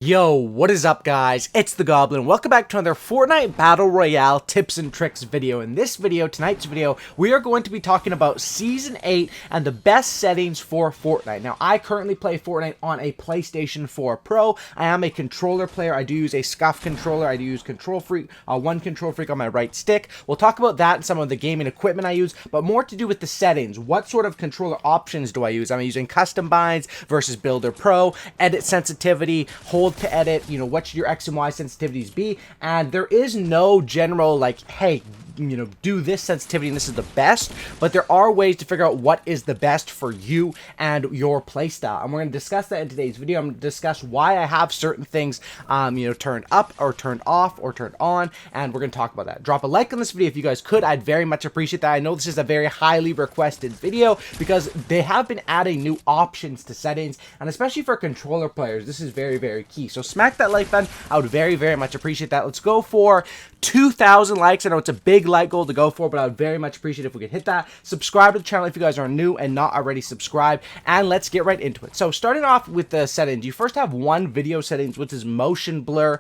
Yo, what is up guys? It's the Goblin. Welcome back to another Fortnite Battle Royale tips and tricks video. In this video, tonight's video, we are going to be talking about Season 8 and the best settings for Fortnite. Now, I currently play Fortnite on a PlayStation 4 Pro. I am a controller player. I do use a SCUF controller. I do use Control Freak, one Control Freak on my right stick. We'll talk about that and some of the gaming equipment I use, but more to do with the settings. What sort of controller options do I use? I'm using custom binds versus Builder Pro, edit sensitivity, hold to edit, you know, what should your X and Y sensitivities be? And there is no general like, hey, you know, do this sensitivity and this is the best, but there are ways to figure out what is the best for you and your playstyle, and we're going to discuss that in today's video. I'm going to discuss why I have certain things you know, turned up or turned off or turned on, and we're going to talk about that. Drop a like on this video if you guys could. I'd very much appreciate that. I know this is a very highly requested video because they have been adding new options to settings, and especially for controller players, this is very, very key. So smack that like button. I would very, very much appreciate that. Let's go for 2,000 likes. I know it's a big like goal to go for, but I would very much appreciate if we could hit that. Subscribe to the channel if you guys are new and not already subscribed, and let's get right into it. So starting off with the settings, you first have one video settings, which is motion blur.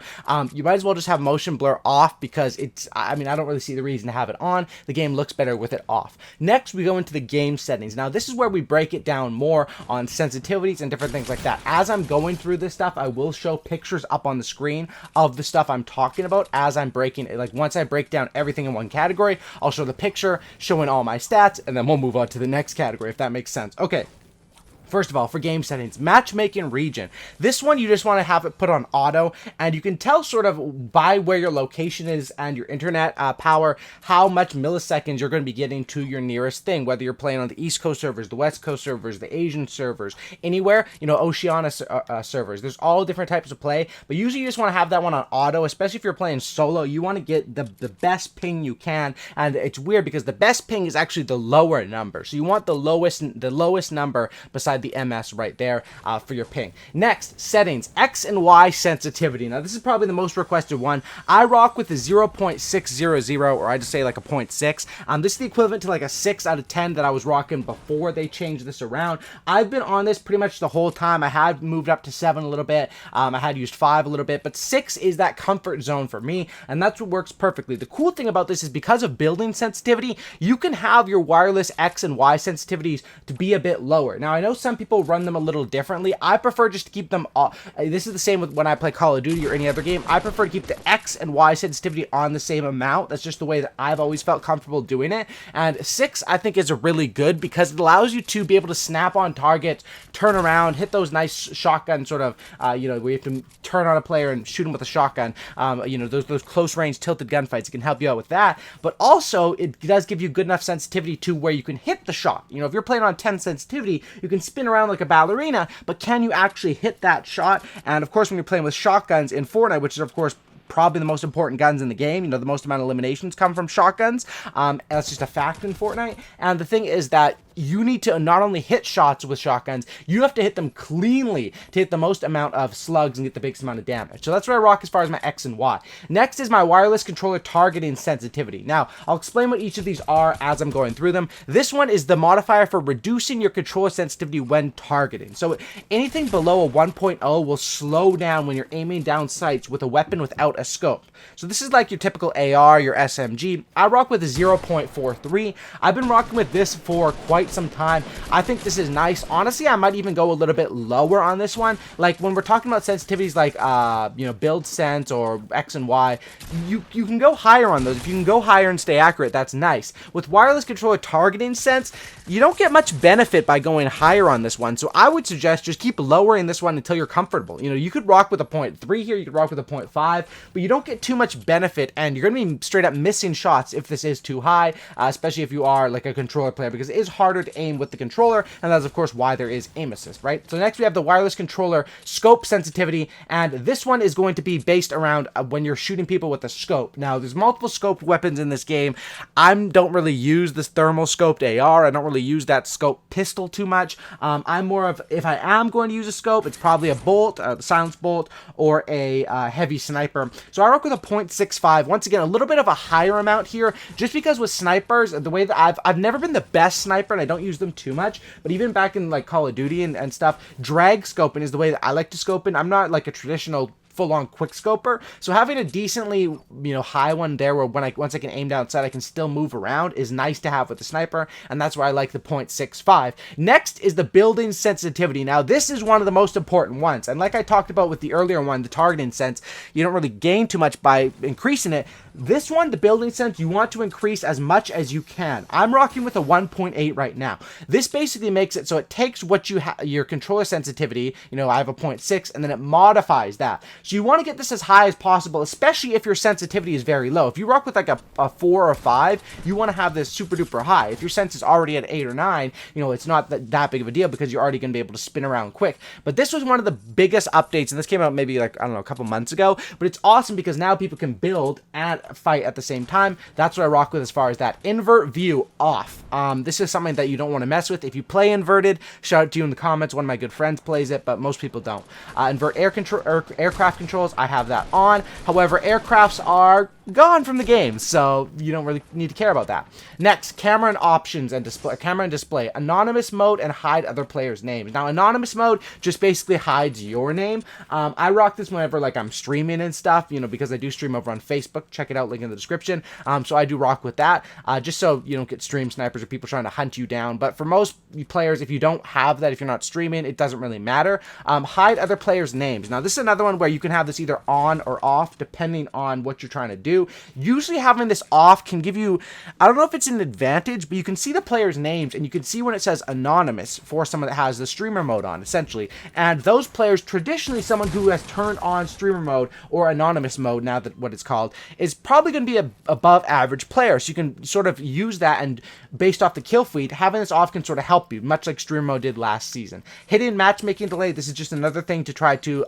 You might as well just have motion blur off because it's, I mean, I don't really see the reason to have it on. The game looks better with it off. Next, we go into the game settings. Now, this is where we break it down more on sensitivities and different things like that. As I'm going through this stuff, I will show pictures up on the screen of the stuff I'm talking about as I'm breaking it. Like, once I break down everything in one category, I'll show the picture showing all my stats, and then we'll move on to the next category, if that makes sense. Okay. First of all, for game settings, matchmaking region. This one, you just want to have it put on auto, and you can tell sort of by where your location is and your internet power, how much milliseconds you're going to be getting to your nearest thing, whether you're playing on the East Coast servers, the West Coast servers, the Asian servers, anywhere, you know, Oceania servers. There's all different types of play, but usually you just want to have that one on auto, especially if you're playing solo. You want to get the best ping you can, and it's weird because the best ping is actually the lower number. So you want the lowest number besides the MS right there for your ping. Next, settings, X and Y sensitivity. Now, this is probably the most requested one. I rock with a 0.600, or I just say like a 0.6. This is the equivalent to like a 6 out of 10 that I was rocking before they changed this around. I've been on this pretty much the whole time. I had moved up to 7 a little bit. I had used 5 a little bit, but 6 is that comfort zone for me, and that's what works perfectly. The cool thing about this is because of building sensitivity, you can have your wireless X and Y sensitivities to be a bit lower. Now, I know some people run them a little differently. I prefer just to keep them off. This is the same with when I play Call of Duty or any other game. I prefer to keep the X and Y sensitivity on the same amount. That's just the way that I've always felt comfortable doing it. And 6, I think, is a really good because it allows you to be able to snap on targets, turn around, hit those nice shotgun sort of, you know, where you have to turn on a player and shoot him with a shotgun. You know, those close range tilted gunfights. It can help you out with that. But also, it does give you good enough sensitivity to where you can hit the shot. You know, if you're playing on 10 sensitivity, you can spin around like a ballerina, but can you actually hit that shot? And of course, when you're playing with shotguns in Fortnite, which is of course probably the most important guns in the game, you know, the most amount of eliminations come from shotguns, and that's just a fact in Fortnite. And the thing is that you need to not only hit shots with shotguns, you have to hit them cleanly to hit the most amount of slugs and get the biggest amount of damage. So that's what I rock as far as my X and Y. Next is my wireless controller targeting sensitivity. Now, I'll explain what each of these are as I'm going through them. This one is the modifier for reducing your controller sensitivity when targeting. So anything below a 1.0 will slow down when you're aiming down sights with a weapon without a scope. So this is like your typical AR, your SMG. I rock with a 0.43. I've been rocking with this for quite some time. I think this is nice. Honestly, I might even go a little bit lower on this one. Like when we're talking about sensitivities like you know, build sense or X and Y, you can go higher on those. If you can go higher and stay accurate, that's nice. With wireless controller targeting sense, you don't get much benefit by going higher on this one. So I would suggest just keep lowering this one until you're comfortable. You know, you could rock with a 0.3 here, you could rock with a 0.5, but you don't get too much benefit, and you're going to be straight up missing shots if this is too high, especially if you are like a controller player, because it is harder to aim with the controller, and that's of course why there is aim assist, right? So next we have the wireless controller scope sensitivity, and this one is going to be based around when you're shooting people with a scope. Now, there's multiple scoped weapons in this game. I don't really use this thermal scoped AR. I don't really use that scope pistol too much. I'm more of, if I am going to use a scope, it's probably a bolt, the silence bolt, or a heavy sniper. So I rock with a 0.65. Once again, a little bit of a higher amount here, just because with snipers, the way that I've never been the best sniper, and I don't use them too much, but even back in like Call of Duty and stuff, drag scoping is the way that I like to scope in. I'm not like a traditional full-on quick scoper, so having a decently high one there where once I can aim down sight I can still move around is nice to have with the sniper, and that's why I like the .65. Next is the building sensitivity. Now this is one of the most important ones, and like I talked about with the earlier one, the targeting sense, you don't really gain too much by increasing it. This one, the building sense, you want to increase as much as you can. I'm rocking with a 1.8 right now. This basically makes it so it takes what you your controller sensitivity, I have a 0.6, and then it modifies that. So you want to get this as high as possible, especially if your sensitivity is very low. If you rock with like a 4 or 5, you want to have this super duper high. If your sense is already at 8 or 9, it's not that big of a deal because you're already going to be able to spin around quick. But this was one of the biggest updates, and this came out maybe like, I don't know, a couple months ago, but it's awesome because now people can build and fight at the same time. That's what I rock with as far as that. Invert view off. This is something that you don't want to mess with. If you play inverted, shout out to you in the comments. One of my good friends plays it, but most people don't. Invert aircraft controls, I have that on. However, aircrafts are gone from the game, so you don't really need to care about that. Next, camera and options and display. Camera and display. Anonymous mode and hide other players' names. Now, anonymous mode just basically hides your name. I rock this whenever like I'm streaming and stuff, because I do stream over on Facebook. Check it out, link in the description. So I do rock with that, just so you don't get stream snipers or people trying to hunt you down. But for most players, if you don't have that, if you're not streaming, it doesn't really matter. Hide other players' names. Now, this is another one where you can have this either on or off, depending on what you're trying to do. Usually having this off can give you, I don't know if it's an advantage, but you can see the players' names, and you can see when it says anonymous for someone that has the streamer mode on, essentially. And those players, traditionally someone who has turned on streamer mode or anonymous mode, now that what it's called, is probably going to be a above average player. So you can sort of use that, and based off the kill feed, having this off can sort of help you, much like streamer mode did last season. Hidden matchmaking delay, this is just another thing to try to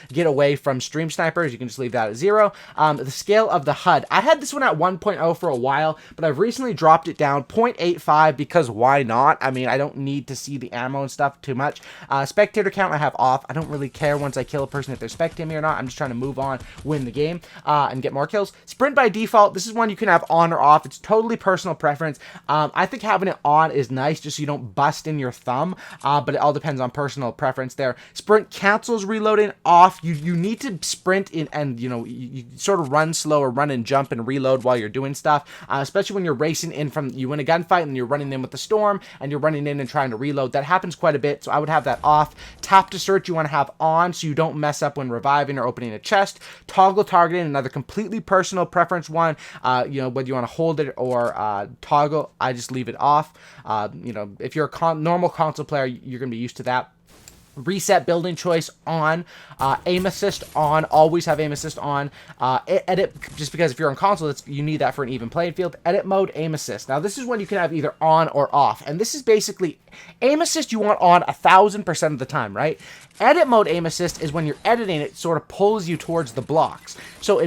get away from stream snipers. You can just leave that at 0. The scale of the HUD, I had this one at 1.0 for a while, but I've recently dropped it down 0.85 because why not? I mean, I don't need to see the ammo and stuff too much. Spectator count I have off. I don't really care once I kill a person if they're spectating me or not. I'm just trying to move on, win the game, and get more kills. Sprint by default, this is one you can have on or off. It's totally personal preference. I think having it on is nice just so you don't bust in your thumb, but it all depends on personal preference there. Sprint cancels reloading off. You need to sprint in, and you sort of run slow or run and jump and reload while you're doing stuff, especially when you're racing in from, you win a gunfight and you're running in with the storm and you're running in and trying to reload. That happens quite a bit, so I would have that off. Tap to search you want to have on so you don't mess up when reviving or opening a chest. Toggle targeting, another completely personal preference one. Whether you want to hold it or toggle, I just leave it off. If you're a normal console player, you're going to be used to that. Reset building choice on, aim assist on, always have aim assist on, edit, just because if you're on console, you need that for an even playing field. Edit mode, aim assist. Now this is when you can have either on or off, and this is basically aim assist you want on 1000% of the time, right? Edit mode aim assist is when you're editing, it sort of pulls you towards the blocks. So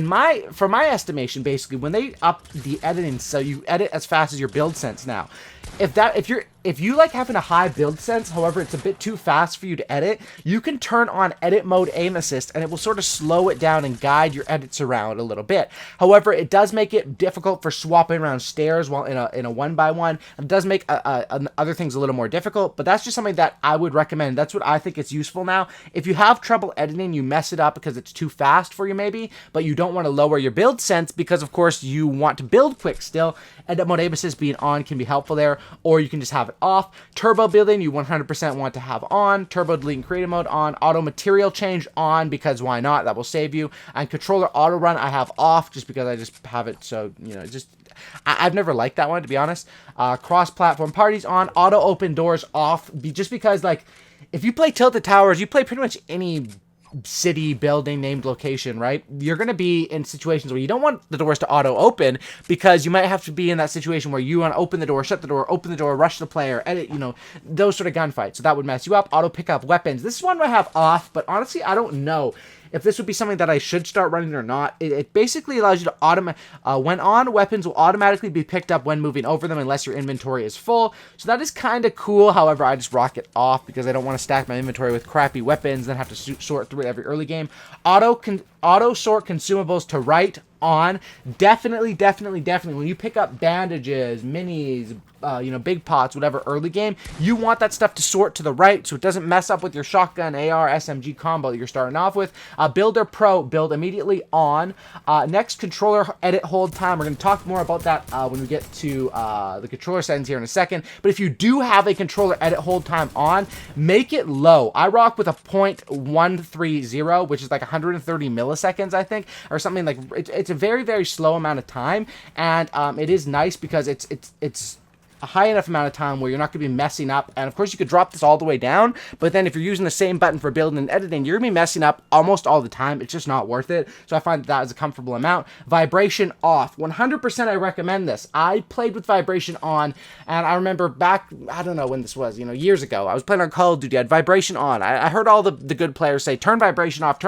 for my estimation, basically, when they up the editing, so you edit as fast as your build sense now. If you like having a high build sense, however, it's a bit too fast for you to edit, you can turn on edit mode aim assist, and it will sort of slow it down and guide your edits around a little bit. However, it does make it difficult for swapping around stairs while in a 1x1. It does make other things a little more difficult, but that's just something that I would recommend. That's what I think is useful now. If you have trouble editing, you mess it up because it's too fast for you maybe, but you don't want to lower your build sense because, of course, you want to build quick still. Edit mode aim assist being on can be helpful there, or you can just have it off. Turbo building, you 100% want to have on. Turbo delete and creative mode on. Auto material change on, because why not? That will save you. And controller auto run I have off just because I just have it, so I've never liked that one, to be honest. Cross-platform parties on. Auto open doors off, just because, like, if you play Tilted Towers, you play pretty much any city, building, named location, right? You're going to be in situations where you don't want the doors to auto open, because you might have to be in that situation where you want to open the door, shut the door, open the door, rush the player, edit, those sort of gunfights. So that would mess you up. Auto pick up weapons. This is one I have off, but honestly, I don't know if this would be something that I should start running or not. It basically allows you to when on, weapons will automatically be picked up when moving over them unless your inventory is full. So that is kind of cool. However, I just rock it off because I don't want to stack my inventory with crappy weapons and have to sort through it every early game. Auto sort consumables to right on. Definitely, when you pick up bandages, minis, you know, big pots, whatever, early game, you want that stuff to sort to the right so it doesn't mess up with your shotgun, AR, SMG combo that you're starting off with. Builder Pro, build immediately on. Next, controller edit hold time. We're going to talk more about that when we get to the controller settings here in a second. But if you do have a controller edit hold time on, make it low. I rock with a 0.130, which is like 130 milliseconds, I think, or something like. It's a very slow amount of time, and it is nice because it's a high enough amount of time where you're not going to be messing up. And of course you could drop this all the way down, but then if you're using the same button for building and editing, you're going to be messing up almost all the time. It's just not worth it. So I find that is a comfortable amount. Vibration off. 100% I recommend this. I played with vibration on, and I remember back, I don't know when this was, you know, years ago, I was playing on Call of Duty, I had vibration on. I heard all the good players say, turn vibration off,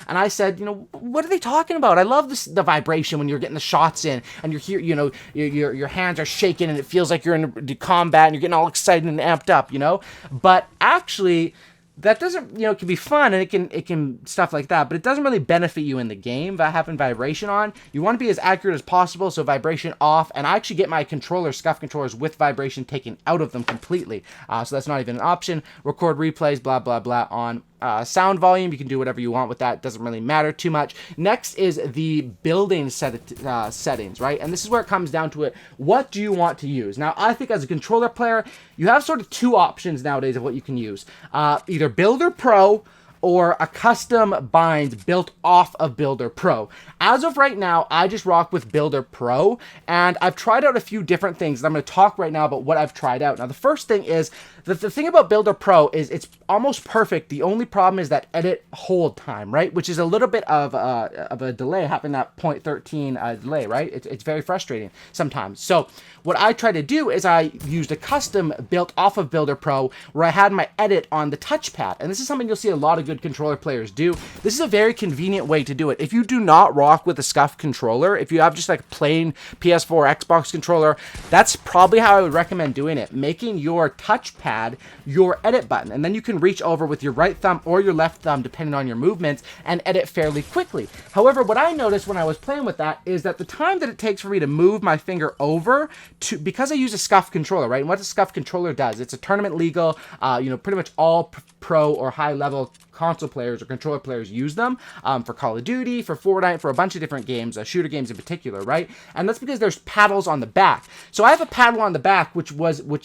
and I said, you know, what are they talking about? I love the vibration when you're getting the shots in, and you're here, you know, your hands are shaking, and it feels like you're in combat and you're getting all excited and amped up, you know. But actually, that doesn't, you know, it can be fun and it can stuff like that, but it doesn't really benefit you in the game by having vibration on. You want to be as accurate as possible, so vibration off. And I actually get my SCUF controllers with vibration taken out of them completely, so that's not even an option. Record replays, blah blah blah on. Sound volume, you can do whatever you want with that. Doesn't really matter too much. Next is the building settings, right? And this is where it comes down to it. What do you want to use? Now, I think as a controller player, you have sort of two options nowadays of what you can use. Either Builder Pro or a custom bind built off of Builder Pro. As of right now, I just rock with Builder Pro, and I've tried out a few different things. I'm going to talk right now about what I've tried out. Now, the first thing is, the thing about Builder Pro is it's almost perfect. The only problem is that edit hold time, right? Which is a little bit of a delay, having that 0.13 delay, right? It's very frustrating sometimes. So what I try to do is I used a custom built off of Builder Pro where I had my edit on the touchpad. And this is something you'll see a lot of good controller players do. This is a very convenient way to do it. If you do not rock with a SCUF controller, if you have just like a plain PS4 Xbox controller, that's probably how I would recommend doing it. Making your touchpad your edit button, and then you can reach over with your right thumb or your left thumb depending on your movements and edit fairly quickly. However, what I noticed when I was playing with that is that the time that it takes for me to move my finger over to, because I use a SCUF controller, right? And what a SCUF controller does, it's a tournament legal, you know, pretty much all pro or high level console players or controller players use them for Call of Duty, for Fortnite, for a bunch of different games, shooter games in particular, right? And that's because there's paddles on the back. So I have a paddle on the back, which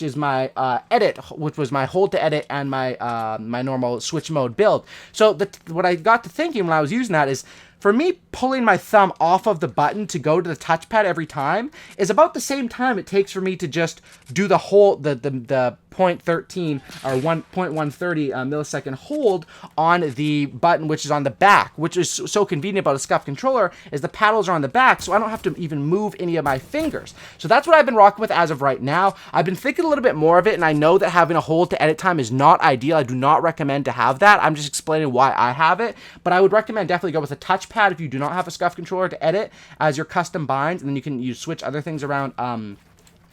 is my edit, which was my hold to edit and my my normal switch mode build. So what I got to thinking when I was using that is, for me, pulling my thumb off of the button to go to the touchpad every time is about the same time it takes for me to just do the whole, the 0.13 or 1.130 millisecond hold on the button, which is on the back, which is so convenient about a SCUF controller, is the paddles are on the back, so I don't have to even move any of my fingers. So that's what I've been rocking with as of right now. I've been thinking a little bit more of it, and I know that having a hold to edit time is not ideal. I do not recommend to have that. I'm just explaining why I have it, but I would recommend definitely go with a touchpad if you do not have a SCUF controller to edit as your custom binds, and then you switch other things around.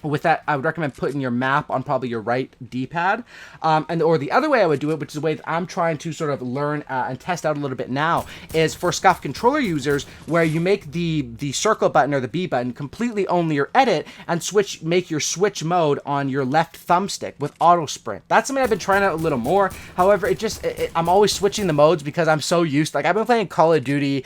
With that, I would recommend putting your map on probably your right D-pad. Or the other way I would do it, which is the way that I'm trying to sort of learn and test out a little bit now, is for SCUF controller users, where you make the circle button or the B button completely only your edit, and make your switch mode on your left thumbstick with auto sprint. That's something I've been trying out a little more. However, I'm always switching the modes because I'm so used. Like, I've been playing Call of Duty,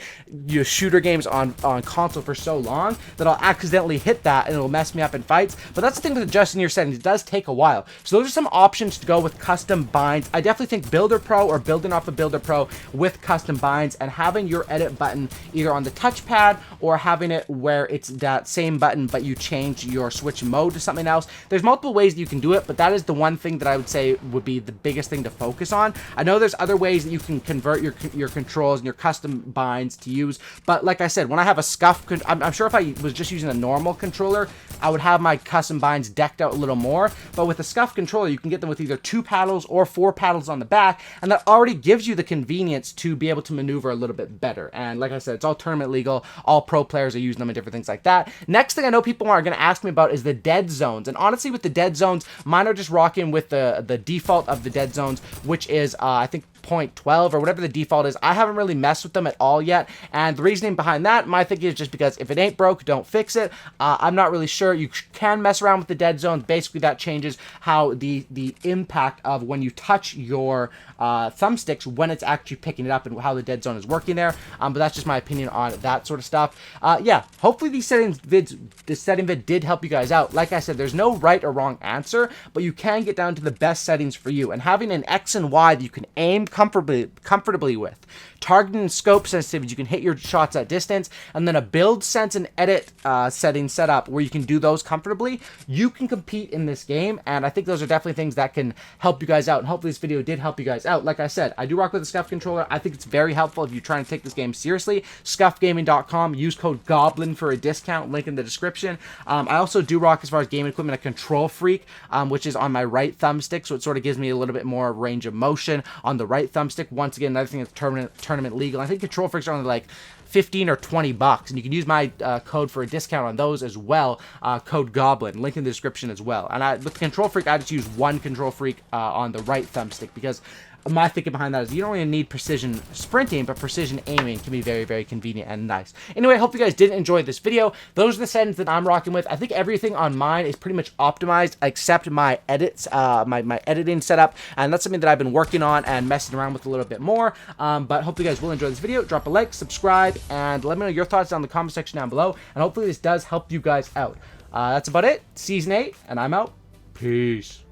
shooter games on console for so long that I'll accidentally hit that and it'll mess me up in fights. But that's the thing with adjusting your settings. It does take a while. So those are some options to go with custom binds. I definitely think Builder Pro or building off of Builder Pro with custom binds, and having your edit button either on the touchpad or having it where it's that same button but you change your switch mode to something else. There's multiple ways that you can do it, but that is the one thing that I would say would be the biggest thing to focus on. I know there's other ways that you can convert your controls and your custom binds to use, but like I said, when I have a SCUF, I'm sure if I was just using a normal controller, I would have my custom binds decked out a little more. But with a SCUF controller, you can get them with either 2 paddles or 4 paddles on the back, and that already gives you the convenience to be able to maneuver a little bit better. And like I said, it's all tournament legal. All pro players are using them and different things like that. Next thing I know people are going to ask me about is the dead zones. And honestly, with the dead zones, mine are just rocking with the default of the dead zones, which is I think 6.12 or whatever the default is. I haven't really messed with them at all yet, and the reasoning behind that, my thinking is just because if it ain't broke, don't fix it. I'm not really sure. You can mess around with the dead zones. Basically, that changes how the impact of when you touch your thumbsticks when it's actually picking it up and how the dead zone is working there. But that's just my opinion on that sort of stuff. Yeah, hopefully this setting vid did help you guys out. Like I said, there's no right or wrong answer, but you can get down to the best settings for you. And having an X and Y that you can aim comfortably with, targeting and scope sensitivity, you can hit your shots at distance, and then a build, sense, and edit setting set up where you can do those comfortably, you can compete in this game. And I think those are definitely things that can help you guys out, and hopefully this video did help you guys out. Like I said, I do rock with the Scuff controller. I think it's very helpful if you're trying to take this game seriously. Scuffgaming.com, use code GOBLIN for a discount, link in the description. I also do rock, as far as gaming equipment, a Control Freak, which is on my right thumbstick, so it sort of gives me a little bit more range of motion on the right thumbstick. Once again, another thing that's tournament legal. I think Control Freaks are only like 15 or 20 bucks, and you can use my code for a discount on those as well, code GOBLIN, link in the description as well. And with the Control Freak, I just use one Control Freak on the right thumbstick, because my thinking behind that is you don't really need precision sprinting, but precision aiming can be very, very convenient and nice. Anyway, I hope you guys did enjoy this video. Those are the settings that I'm rocking with. I think everything on mine is pretty much optimized except my edits, my editing setup, and that's something that I've been working on and messing around with a little bit more. But hope you guys will enjoy this video. Drop a like, subscribe, and let me know your thoughts down in the comment section down below, and hopefully this does help you guys out. That's about it. Season 8, and I'm out. Peace.